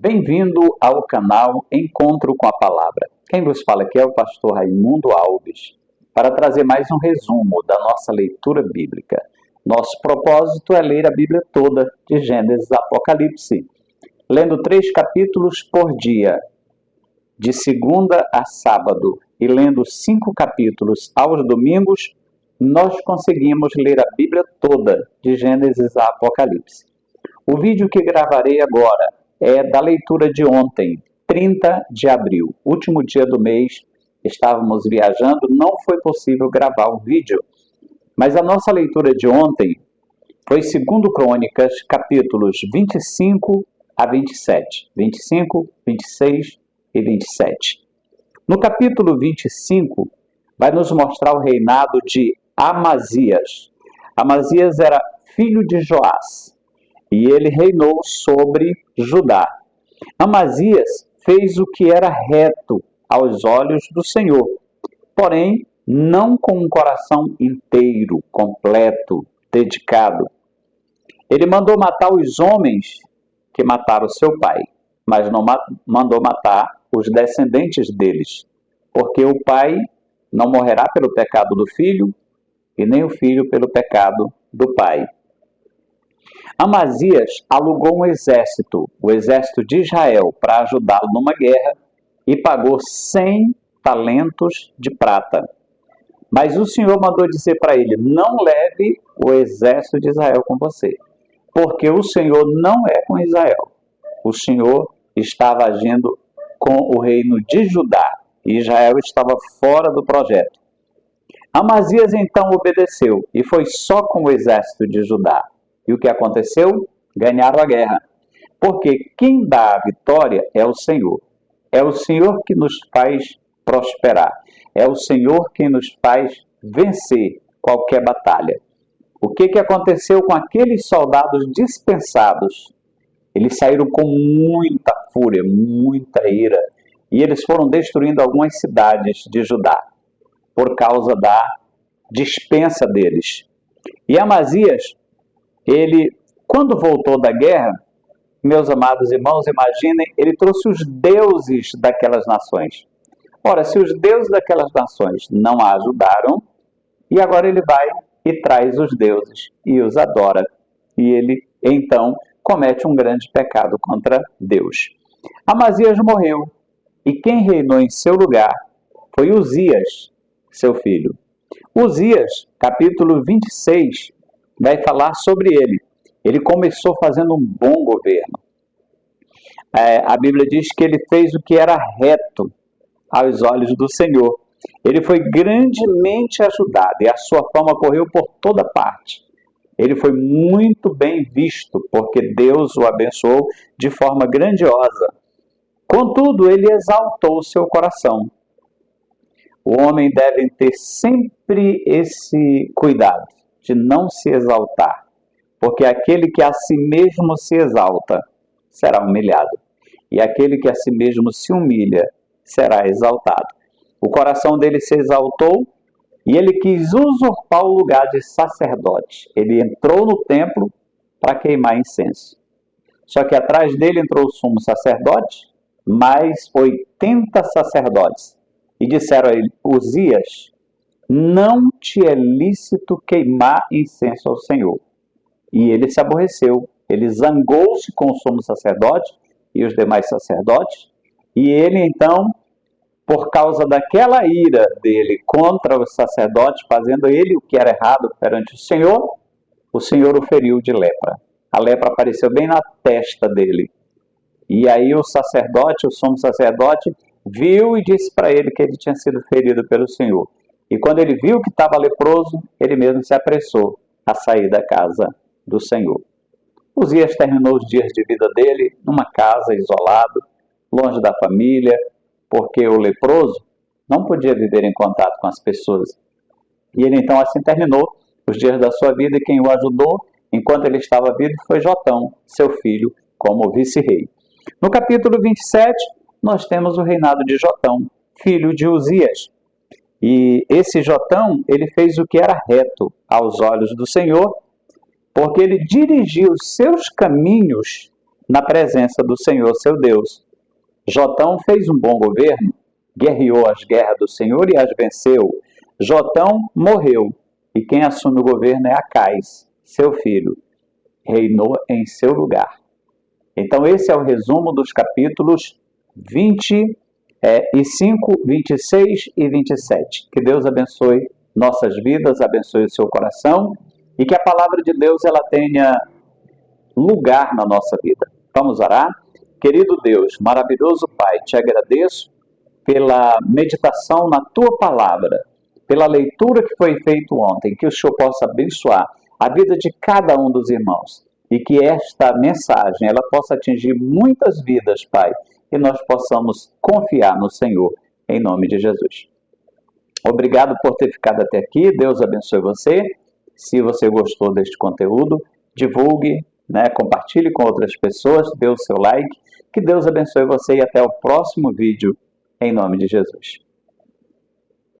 Bem-vindo ao canal Encontro com a Palavra. Quem vos fala aqui é o pastor Raimundo Alves, para trazer mais um resumo da nossa leitura bíblica. Nosso propósito é ler a Bíblia toda, de Gênesis a Apocalipse, lendo 3 capítulos por dia, de segunda a sábado, e lendo 5 capítulos aos domingos, nós conseguimos ler a Bíblia toda, de Gênesis a Apocalipse. O vídeo que gravarei agora é da leitura de ontem, 30 de abril, último dia do mês. Estávamos viajando, não foi possível gravar o vídeo. Mas a nossa leitura de ontem foi 2 Crônicas, capítulos 25 a 27. 25, 26 e 27. No capítulo 25, vai nos mostrar o reinado de Amazias. Amazias era filho de Joás e ele reinou sobre Judá. Amazias fez o que era reto aos olhos do Senhor, porém não com um coração inteiro, completo, dedicado. Ele mandou matar os homens que mataram seu pai, mas não mandou matar os descendentes deles, porque o pai não morrerá pelo pecado do filho e nem o filho pelo pecado do pai. Amazias alugou um exército, o exército de Israel, para ajudá-lo numa guerra e pagou 100 talentos de prata. Mas o Senhor mandou dizer para ele: não leve o exército de Israel com você, porque o Senhor não é com Israel. O Senhor estava agindo com o reino de Judá e Israel estava fora do projeto. Amazias então obedeceu e foi só com o exército de Judá. E o que aconteceu? Ganharam a guerra. Porque quem dá a vitória é o Senhor. É o Senhor que nos faz prosperar. É o Senhor quem nos faz vencer qualquer batalha. O que aconteceu com aqueles soldados dispensados? Eles saíram com muita fúria, muita ira. E eles foram destruindo algumas cidades de Judá por causa da dispensa deles. E Amazias, ele, quando voltou da guerra, meus amados irmãos, imaginem, ele trouxe os deuses daquelas nações. Ora, se os deuses daquelas nações não a ajudaram, e agora ele vai e traz os deuses e os adora. E ele, então, comete um grande pecado contra Deus. Amazias morreu, e quem reinou em seu lugar foi Uzias, seu filho. Uzias, capítulo 26, vai falar sobre ele. Ele começou fazendo um bom governo. A Bíblia diz que ele fez o que era reto aos olhos do Senhor. Ele foi grandemente ajudado e a sua fama correu por toda parte. Ele foi muito bem visto, porque Deus o abençoou de forma grandiosa. Contudo, ele exaltou o seu coração. O homem deve ter sempre esse cuidado de não se exaltar, porque aquele que a si mesmo se exalta será humilhado, e aquele que a si mesmo se humilha será exaltado. O coração dele se exaltou e ele quis usurpar o lugar de sacerdote. Ele entrou no templo para queimar incenso. Só que atrás dele entrou o sumo sacerdote, mais 80 sacerdotes, e disseram a ele: Uzias, não te é lícito queimar incenso ao Senhor. E ele se aborreceu, ele zangou-se com o sumo sacerdote e os demais sacerdotes, e ele então, por causa daquela ira dele contra os sacerdotes, fazendo ele o que era errado perante o Senhor o feriu de lepra. A lepra apareceu bem na testa dele. E aí o sacerdote, o sumo sacerdote, viu e disse para ele que ele tinha sido ferido pelo Senhor. E quando ele viu que estava leproso, ele mesmo se apressou a sair da casa do Senhor. Uzias terminou os dias de vida dele numa casa, isolado, longe da família, porque o leproso não podia viver em contato com as pessoas. E ele então assim terminou os dias da sua vida, e quem o ajudou enquanto ele estava vivo foi Jotão, seu filho, como vice-rei. No capítulo 27, nós temos o reinado de Jotão, filho de Uzias. E esse Jotão, ele fez o que era reto aos olhos do Senhor, porque ele dirigiu os seus caminhos na presença do Senhor seu Deus. Jotão fez um bom governo, guerreou as guerras do Senhor e as venceu. Jotão morreu, e quem assume o governo é Acais, seu filho. Reinou em seu lugar. Então esse é o resumo dos capítulos 25, 26 e 27. Que Deus abençoe nossas vidas, abençoe o seu coração e que a palavra de Deus ela tenha lugar na nossa vida. Vamos orar? Querido Deus, maravilhoso Pai, te agradeço pela meditação na tua palavra, pela leitura que foi feita ontem, que o Senhor possa abençoar a vida de cada um dos irmãos e que esta mensagem ela possa atingir muitas vidas, Pai, e nós possamos confiar no Senhor, em nome de Jesus. Obrigado por ter ficado até aqui, Deus abençoe você. Se você gostou deste conteúdo, divulgue, compartilhe com outras pessoas, dê o seu like, que Deus abençoe você e até o próximo vídeo, em nome de Jesus.